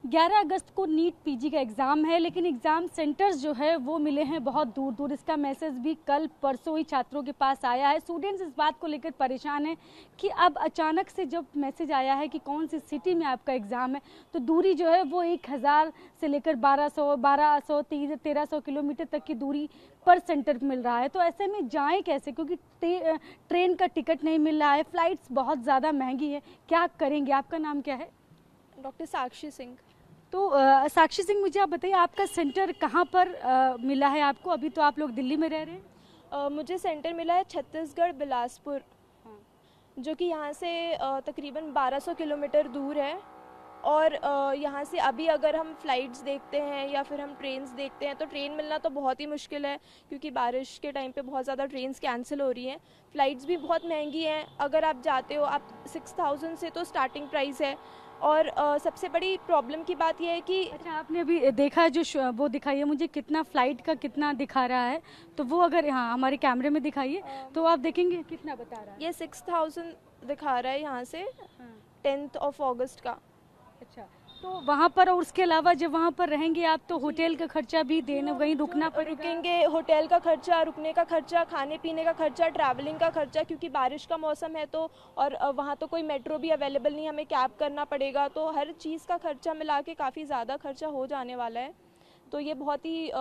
11 अगस्त को NEET PG का exam है, लेकिन एग्ज़ाम सेंटर्स जो है वो मिले हैं बहुत दूर दूर। इसका मैसेज भी कल परसों ही छात्रों के पास आया है। स्टूडेंट्स इस बात को लेकर परेशान हैं कि अब अचानक से जब मैसेज आया है कि कौन सी सिटी में आपका एग्ज़ाम है, तो दूरी जो है वो 1000 से लेकर 1200 1300 किलोमीटर तक की दूरी पर सेंटर मिल रहा है। तो ऐसे में जाएँ कैसे, क्योंकि ट्रेन का टिकट नहीं मिल रहा है, फ़्लाइट्स बहुत ज़्यादा महंगी है। क्या करेंगे? आपका नाम क्या है? डॉक्टर साक्षी सिंह। तो साक्षी सिंह, मुझे आप बताइए आपका सेंटर कहाँ पर मिला है आपको? अभी तो आप लोग दिल्ली में रह रहे हैं। मुझे सेंटर मिला है छत्तीसगढ़ बिलासपुर, हाँ। जो कि यहाँ से तकरीबन 1200 किलोमीटर दूर है। और यहाँ से अभी अगर हम फ़्लाइट्स देखते हैं या फिर हम ट्रेन्स देखते हैं तो ट्रेन मिलना तो बहुत ही मुश्किल है, क्योंकि बारिश के टाइम पे बहुत ज़्यादा ट्रेन्स कैंसिल हो रही हैं। फ़्लाइट्स भी बहुत महंगी हैं। अगर आप जाते हो, आप 6000 से तो स्टार्टिंग प्राइस है। और सबसे बड़ी प्रॉब्लम की बात यह है कि अच्छा, आपने अभी देखा जो वो दिखाइए मुझे, कितना फ़्लाइट का कितना दिखा रहा है, तो वो अगर हाँ हमारे कैमरे में दिखाइए तो आप देखेंगे कितना बता रहा है। ये 6000 दिखा रहा है यहाँ से, हाँ। 10 अगस्त का। अच्छा, तो वहाँ पर और उसके अलावा जब वहाँ पर रहेंगे आप तो होटल का खर्चा भी देना, वहीं रुकना पड़ेगा। रुकेंगे, होटल का खर्चा, रुकने का खर्चा, खाने पीने का खर्चा, ट्रैवलिंग का खर्चा, क्योंकि बारिश का मौसम है तो, और वहाँ तो कोई मेट्रो भी अवेलेबल नहीं, हमें कैब करना पड़ेगा। तो हर चीज़ का खर्चा मिला के काफ़ी ज़्यादा खर्चा हो जाने वाला है। तो ये बहुत ही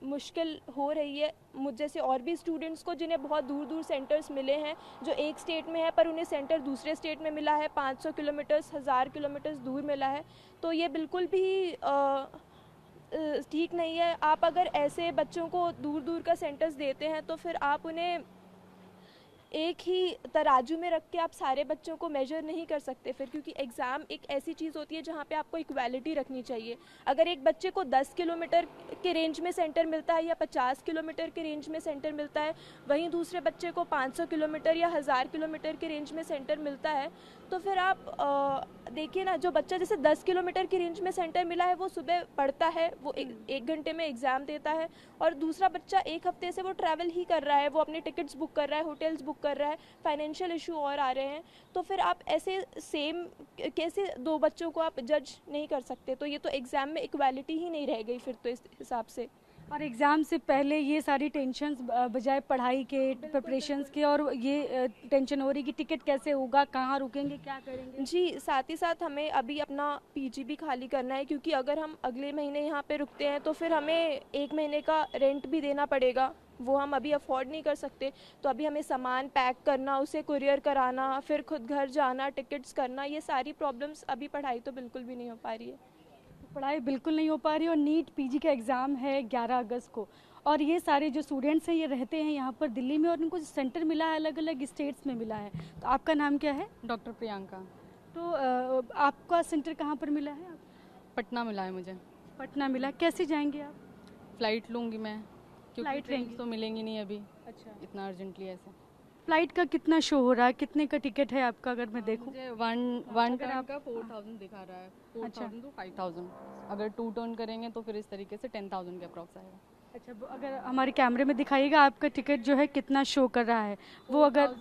मुश्किल हो रही है मुझ जैसे और भी स्टूडेंट्स को, जिन्हें बहुत दूर दूर सेंटर्स मिले हैं, जो एक स्टेट में है पर उन्हें सेंटर दूसरे स्टेट में मिला है, 500 किलोमीटर्स 1000 किलोमीटर्स दूर मिला है। तो ये बिल्कुल भी ठीक नहीं है। आप अगर ऐसे बच्चों को दूर दूर का सेंटर्स देते हैं तो फिर आप उन्हें एक ही तराजू में रख के आप सारे बच्चों को मेजर नहीं कर सकते फिर, क्योंकि एग्ज़ाम एक ऐसी चीज़ होती है जहाँ पे आपको इक्वालिटी रखनी चाहिए। अगर एक बच्चे को 10 किलोमीटर के रेंज में सेंटर मिलता है या 50 किलोमीटर के रेंज में सेंटर मिलता है, वहीं दूसरे बच्चे को 500 किलोमीटर या 1000 किलोमीटर के रेंज में सेंटर मिलता है, तो फिर आप देखिए ना, जो बच्चा जैसे 10 किलोमीटर की रेंज में सेंटर मिला है वो सुबह पढ़ता है, वो एक घंटे में एग्ज़ाम देता है, और दूसरा बच्चा एक हफ्ते से वो ट्रैवल ही कर रहा है, वो अपने टिकट्स बुक कर रहा है, होटल्स बुक कर रहा है, फाइनेंशियल इशू और आ रहे हैं। तो फिर आप ऐसे सेम कैसे दो बच्चों को आप जज नहीं कर सकते? तो ये तो एग्ज़ाम में इक्वालिटी ही नहीं रह गई फिर तो इस हिसाब से। और एग्ज़ाम से पहले ये सारी टेंशन्स बजाय पढ़ाई के, प्रिपरेशंस के, और ये टेंशन हो रही कि टिकट कैसे होगा, कहाँ रुकेंगे, क्या करेंगे। जी, साथ ही साथ हमें अभी अपना पीजी भी खाली करना है, क्योंकि अगर हम अगले महीने यहाँ पे रुकते हैं तो फिर हमें 1 महीने का रेंट भी देना पड़ेगा, वो हम अभी अफोर्ड नहीं कर सकते। तो अभी हमें सामान पैक करना, उसे कुरियर कराना, फिर खुद घर जाना, टिकट्स करना, ये सारी प्रॉब्लम्स, अभी पढ़ाई तो बिल्कुल भी नहीं हो पा रही है। पढ़ाई बिल्कुल नहीं हो पा रही, और नीट पीजी का एग्ज़ाम है 11 अगस्त को, और ये सारे जो स्टूडेंट्स हैं ये रहते हैं यहाँ पर दिल्ली में, और इनको सेंटर मिला है अलग अलग स्टेट्स में मिला है। तो आपका नाम क्या है? डॉक्टर प्रियंका। तो आपका सेंटर कहाँ पर मिला है? पटना मिला है मुझे। पटना मिला। कैसे जाएंगे आप? फ़्लाइट लूँगी मैं, क्योंकि फ्लाइट ट्रेन लेंगी तो मिलेंगी नहीं अभी अच्छा, इतना अर्जेंटली ऐसे। फ्लाइट का कितना शो हो रहा है, कितने का टिकट है आपका अगर मैं देखूं? मुझे वन अगर टर्न आप का 4000 दिखा रहा है, अच्छा। 4000 टू 5000। अगर 2 टर्न करेंगे तो फिर इस तरीके से 10,000 के अप्रॉक्स आएगा। अच्छा, अगर हमारे कैमरे में दिखाइएगा आपका टिकट जो है कितना शो कर रहा है, वो अगर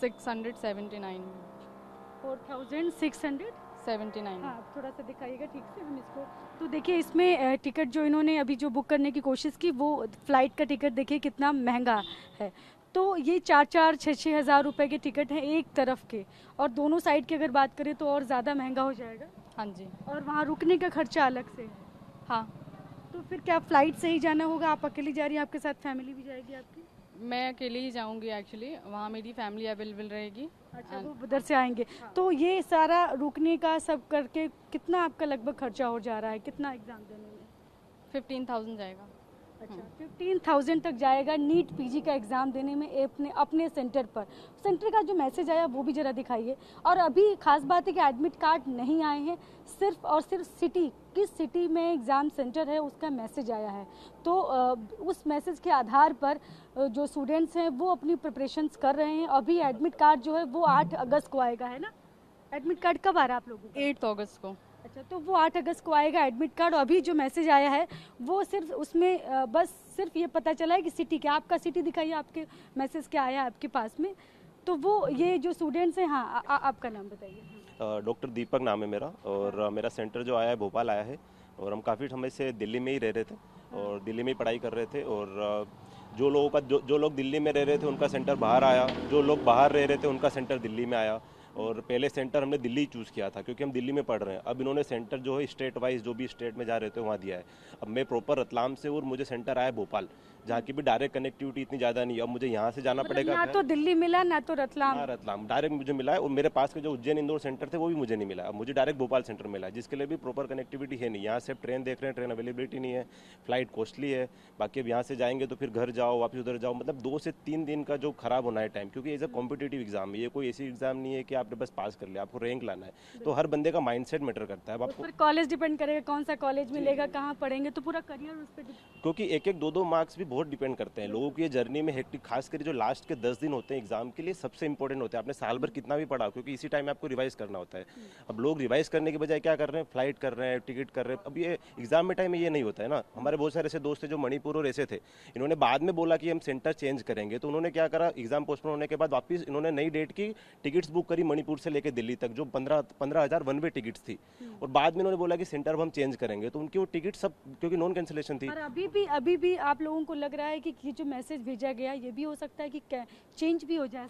4679। 4679। 79। हाँ, थोड़ा सा दिखाइएगा ठीक से हम इसको। तो देखिए इसमें टिकट जो इन्होंने अभी जो बुक करने की कोशिश की, वो फ़्लाइट का टिकट देखिए कितना महंगा है। तो ये 4-6 हज़ार रुपए के टिकट हैं एक तरफ के, और दोनों साइड की अगर बात करें तो और ज़्यादा महंगा हो जाएगा। हाँ जी। और वहाँ रुकने का खर्चा अलग से। हाँ, तो फिर क्या फ़्लाइट से ही जाना होगा? आप अकेली जा रही हैं, आपके साथ फैमिली भी जाएगी आपकी? मैं अकेले ही जाऊँगी एक्चुअली, वहाँ मेरी फैमिली अवेलेबल रहेगी। अच्छा, वो उधर से आएंगे। तो ये सारा रुकने का सब करके कितना आपका लगभग खर्चा हो जा रहा है, कितना एग्ज़ाम देने में? 15,000 जाएगा। अच्छा, 15,000 तक जाएगा नीट पीजी का एग्ज़ाम देने में अपने अपने सेंटर पर। सेंटर का जो मैसेज आया वो भी ज़रा दिखाइए। और अभी खास बात है कि एडमिट कार्ड नहीं आए हैं, सिर्फ और सिर्फ सिटी, किस सिटी में एग्ज़ाम सेंटर है उसका मैसेज आया है। तो उस मैसेज के आधार पर जो स्टूडेंट्स हैं वो अपनी प्रिपरेशंस कर रहे हैं। अभी एडमिट कार्ड जो है वो 8 अगस्त को आएगा, है ना? एडमिट कार्ड कब आ रहा है आप लोगों का? 8 अगस्त को। अच्छा, तो वो 8 अगस्त को आएगा एडमिट कार्ड। और अभी जो मैसेज आया है वो सिर्फ उसमें बस सिर्फ ये पता चला है कि सिटी क्या, आपका सिटी दिखाइए, आपके मैसेज क्या आया है आपके पास में। तो वो ये जो स्टूडेंट्स हैं, हाँ आपका नाम बताइए। डॉक्टर दीपक नाम है मेरा, और मेरा सेंटर जो आया है भोपाल आया है, और हम काफ़ी समय से दिल्ली में ही रह रहे थे और दिल्ली में ही पढ़ाई कर रहे थे। और जो लोग दिल्ली में रह रहे थे उनका सेंटर बाहर आया, जो लोग बाहर रह रहे थे उनका सेंटर दिल्ली में आया। और पहले सेंटर हमने दिल्ली चूज़ किया था क्योंकि हम दिल्ली में पढ़ रहे हैं। अब इन्होंने सेंटर जो है स्टेट वाइज जो भी स्टेट में जा रहे थे वहाँ दिया है। अब मैं प्रॉपर रतलाम से, और मुझे सेंटर आया भोपाल, जहाँ की भी डायरेक्ट कनेक्टिविटी इतनी ज़्यादा नहीं है। अब मुझे यहाँ से जाना पड़ेगा, ना तो दिल्ली मिला ना तो रतलाम। रतलाम डायरेक्ट मुझे मिला है। और मेरे पास के जो उज्जैन इंदौर सेंटर थे वो भी मुझे नहीं मिला। अब मुझे डायरेक्ट भोपाल सेंटर मिला है, जिसके लिए भी प्रॉपर कनेक्टिविटी है नहीं। यहाँ से ट्रेन देख रहे हैं, ट्रेन अवेलेबिलिटी नहीं है, फ्लाइट कॉस्टली है। बाकी अब यहाँ से जाएंगे तो फिर घर जाओ वापस उधर जाओ, मतलब 2 से 3 दिन का जो खराब होना है टाइम, क्योंकि एज अ कॉम्पिटिटिव एग्जाम है। ये कोई ऐसी एग्जाम नहीं है कि आपने बस पास कर लिया, आपको रैंक लाना है। तो हर बंदे का माइंडसेट मैटर करता है। अब आपको कॉलेज डिपेंड करेगा, कौन सा कॉलेज मिलेगा, कहाँ पढ़ेंगे, तो पूरा करियर उस पर, क्योंकि 1-1, 2-2 मार्क्स भी बहुत डिपेंड करते हैं लोगों की ये जर्नी में। हेक्टिक खासकर जो लास्ट के 10 दिन होते हैं एग्जाम के लिए सबसे इंपॉर्टेंट होते हैं। आपने साल भर कितना भी पढ़ा, क्योंकि इसी टाइम में आपको रिवाइज करना होता है। अब लोग रिवाइज करने के बजाय क्या कर रहे हैं, फ्लाइट कर रहे हैं, टिकट कर रहे हैं। अब ये एग्जाम में टाइम में ये नहीं होता है ना। हमारे बहुत सारे ऐसे दोस्त थे जो मणिपुर और ऐसे थे, इन्होंने बाद में बोला कि हम सेंटर चेंज करेंगे, तो उन्होंने क्या करा, एग्जाम पोस्टपोन होने के बाद वापस इन्होंने नई डेट की टिकट्स बुक करी मणिपुर से लेकर दिल्ली तक, जो 15,000 वन वे टिकट्स थी। और बाद में इन्होंने बोला कि सेंटर हम चेंज करेंगे, तो उनकी वो टिकट सब क्योंकि नॉन कैंसिलेशन थी। और अभी भी आप लोगों को लग रहा है कि ये जो मैसेज भेजा गया ये भी हो सकता है कि चेंज भी हो जाए?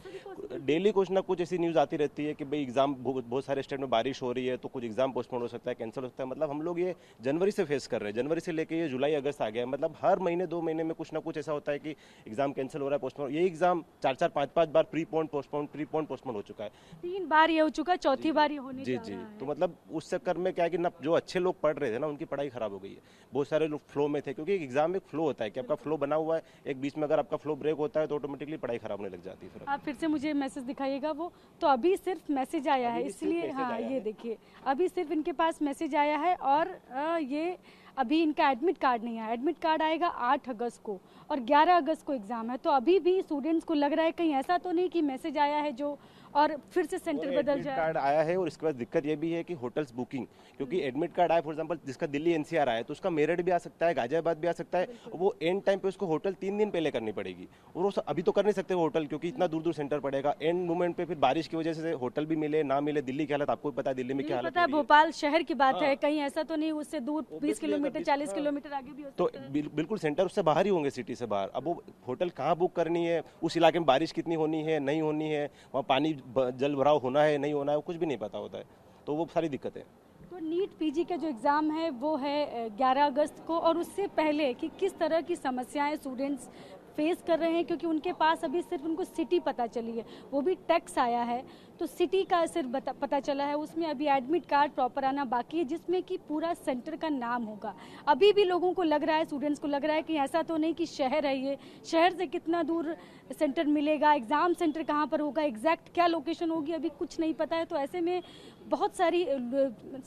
डेली कुछ ना कुछ ऐसी न्यूज़ आती रहती है कि भाई एग्जाम, बहुत सारे स्टेट में बारिश हो रही है तो कुछ एग्जाम पोस्टपोन हो सकता है, कैंसिल हो सकता है। मतलब हम लोग ये जनवरी से फेस कर रहे हैं, जनवरी से लेके ये जुलाई अगस्त आ गया है। मतलब हर महीने 2 महीने में कुछ ना कुछ ऐसा होता है कि एग्जाम कैंसिल हो रहा है, पोस्टपोन। ये एग्जाम 4-4, 5-5 बार प्रीपोन पोस्टपोन हो चुका है। 3 बार ये हो चुका, चौथी बार ये होने जी। तो मतलब उस चक्कर में क्या है कि ना, जो अच्छे लोग पढ़ रहे थे ना उनकी पढ़ाई खराब हो गई है। बहुत सारे लोग फ्लो में थे, क्योंकि एग्जाम में फ्लो होता है कि आपका फ्लो बना हुआ है, एक बीच में अगर आपका फ्लो ब्रेक होता है तो ऑटोमेटिकली पढ़ाई खराब होने लग जाती है। फिर आप फिर से मुझे मैसेज दिखाइएगा वो, तो अभी सिर्फ मैसेज आया है, इसलिए हाँ ये देखिए अभी सिर्फ इनके पास मैसेज आया है। और ये अभी इनका एडमिट कार्ड नहीं आया। एडमिट कार्ड आएगा 8 अगस्त को और 11 अगस्त को एग्जाम है। तो अभी भी स्टूडेंट्स को लग रहा है कहीं ऐसा तो नहीं कि मैसेज आया है जो और फिर से सेंटर बदल जाए। कार्ड आया है, और इसके बाद दिक्कत ये भी है कि होटल्स बुकिंग, क्योंकि एडमिट कार्ड आया फॉर एग्जांपल जिसका दिल्ली एनसीआर आया है तो उसका मेरठ भी आ सकता है, गाजियाबाद भी आ सकता है। वो एंड टाइम पे उसको होटल 3 दिन पहले करनी पड़ेगी, और वो अभी तो कर नहीं सकते होटल, क्योंकि इतना दूर दूर सेंटर पड़ेगा। एंड मोमेंट पे फिर बारिश की वजह से होटल भी मिले ना मिले। दिल्ली की हालत आपको भी पता है, दिल्ली में क्या हालत पता है, भोपाल शहर की बात है, कहीं ऐसा तो नहीं उससे दूर 20 किलोमीटर 40 किलोमीटर आगे भी हो सकता है। तो बिल्कुल सेंटर उससे बाहर ही होंगे, सिटी से बाहर। अब वो होटल कहाँ बुक करनी है, उस इलाके में बारिश कितनी होनी है नहीं होनी है, वहाँ पानी जल भराव होना है नहीं होना है, वो कुछ भी नहीं पता होता है। तो वो सारी दिक्कत है। तो नीट पीजी का जो एग्ज़ाम है वो है 11 अगस्त को, और उससे पहले कि किस तरह की समस्याएं स्टूडेंट्स फेस कर रहे हैं, क्योंकि उनके पास अभी सिर्फ उनको सिटी पता चली है, वो भी टैक्स आया है तो सिटी का सिर्फ पता चला है। उसमें अभी एडमिट कार्ड प्रॉपर आना बाकी है, जिसमें कि पूरा सेंटर का नाम होगा। अभी भी लोगों को लग रहा है, स्टूडेंट्स को लग रहा है कि ऐसा तो नहीं कि शहर है, ये शहर से कितना दूर सेंटर मिलेगा, एग्ज़ाम सेंटर कहाँ पर होगा, एग्जैक्ट क्या लोकेशन होगी, अभी कुछ नहीं पता है। तो ऐसे में बहुत सारी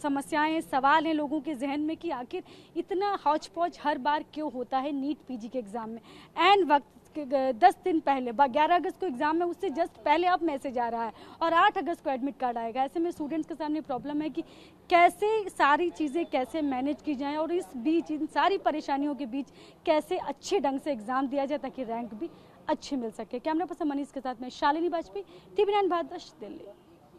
समस्याएं, सवाल हैं लोगों के जहन में कि आखिर इतना हौच पौच हर बार क्यों होता है नीट पीजी के एग्ज़ाम में। एंड वक्त 10 दिन पहले 11 अगस्त को एग्जाम है, उससे जस्ट पहले अब मैसेज आ रहा है और 8 अगस्त को एडमिट कार्ड आएगा। ऐसे में स्टूडेंट्स के सामने प्रॉब्लम है कि कैसे सारी चीज़ें कैसे मैनेज की जाएं, और इस बीच इन सारी परेशानियों के बीच कैसे अच्छे ढंग से एग्जाम दिया जाए ताकि रैंक भी अच्छी मिल सके। कैमरा पर्सन मनीष के साथ में शालिनी वाजपेयी, TV9 भारतवर्ष, दिल्ली।